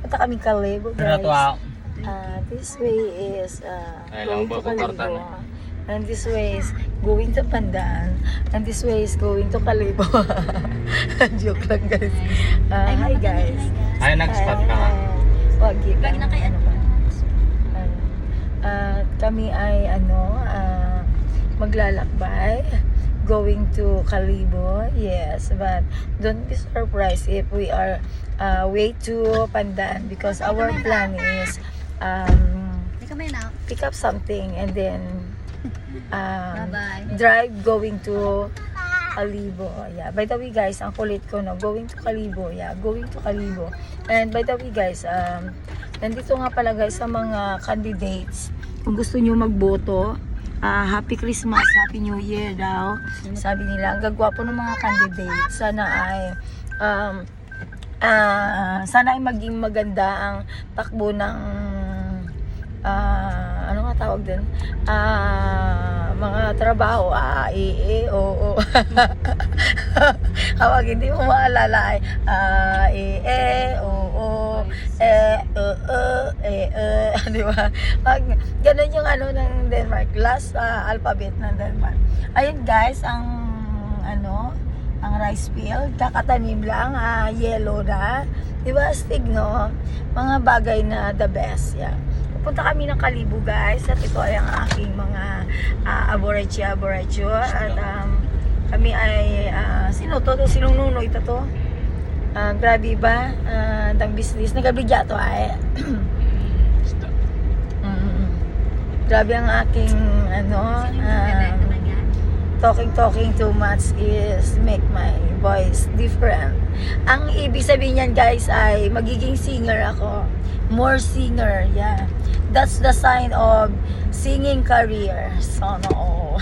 Punta kami Kalibo, guys. This way is going to Kalibo. And this way is going to Pandan. And this way is going to Kalibo. Joke lang, guys. Hi, guys. Ay, nag-spot ka nga. Wag yun. Lagi na kay ano pa? Kami ay maglalakbay going to Kalibo. Yes, but don't be surprised if we are way to Pandan because our plan is Hindi ka may na. pick up something and then Bye-bye. drive going to Kalibo. Yeah, by the way guys, ang kulit ko no, going to Kalibo. Yeah, going to Kalibo. And by the way guys, nandito nga pala guys sa mga candidates. Kung gusto niyo magboto, Happy Christmas, Happy New Year daw. Sabi nila, ang gagwapo ng mga candidates. Sana ay maging maganda ang takbo ng ano nga tawag din? Mga trabaho, oo. Kapag hindi mo maalala ay oo, di ba? Pag ganun yung ano ng Denmark, last alphabet ng Denmark. Ayun guys, ang rice field, kakatanim lang, yellow na. Di ba, astig no? Mga bagay na the best, yeah. Punta kami ng Kalibo guys at ito ay ang aking mga aboracho at kami ay sino to? Sinong nunoy ito to? Grabe ba? Dang business nagabigya to ay grabe ang aking talking too much is make my voice different. Ang ibig sabihin niyan guys ay magiging singer ako, more singer, yeah. That's the sign of singing career. Sana all.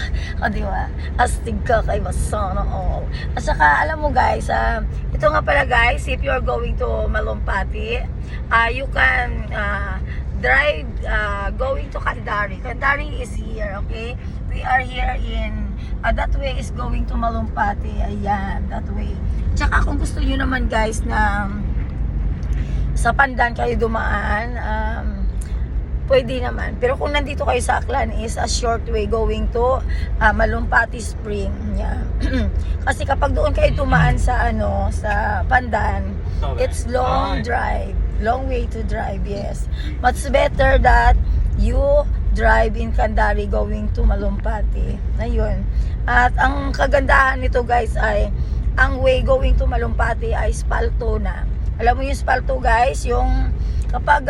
Diba? Astig ka kay sana all. At saka, alam mo guys, ito nga pala guys, if you're going to Malumpati, you can drive going to Kandari. Kandari is here, okay? We are here in, that way is going to Malumpati. Ayan, that way. Tsaka kung gusto nyo naman guys na sa Pandan kayo dumaan, pwede naman. Pero kung nandito kayo sa Aklan is a short way going to Malumpati Spring. Yeah. Kasi kapag doon kayo tumaan sa sa Pandan, it's long drive. Long way to drive, yes. Much better that you drive in Kandari going to Malumpati. Ayun. At ang kagandahan nito guys ay ang way going to Malumpati ay spalto na. Alam mo yung spalto guys, yung kapag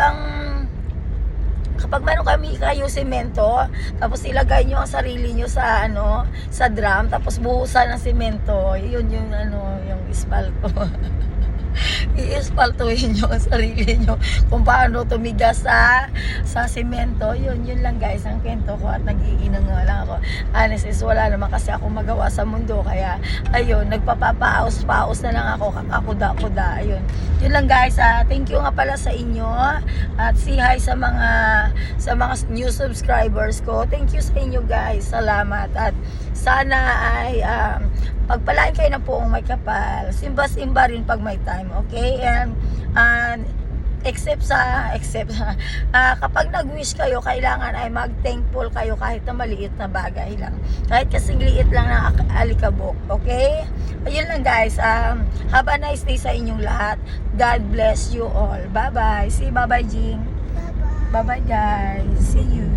meron kayo semento, tapos ilagay nyo ang sarili nyo sa sa drum, tapos buhusan ng semento, yun yung yung ispalto. I-espaltuhin nyo ang sarili nyo kung paano tumigas sa semento. Yun lang guys ang kwento ko at nag-iinang lang ako. Honest is wala naman kasi ako magawa sa mundo, kaya ayun, nagpapapaos na lang ako, kakakuda-kuda. Ayun, yun lang guys. Thank you nga pala sa inyo at say hi sa mga new subscribers ko. Thank you sa inyo guys, salamat. At sana ay pagpalain kayo ng poong may kapal, simba-simba rin pag may time, okay? And except kapag nag-wish kayo, kailangan ay mag-thankful kayo kahit na maliit na bagay lang, kahit kasing liit lang ng alikabok, okay? Ayun lang guys. Have a nice day sa inyong lahat. God bless you all. Bye bye. See, bye bye Jing. Bye bye guys. See you.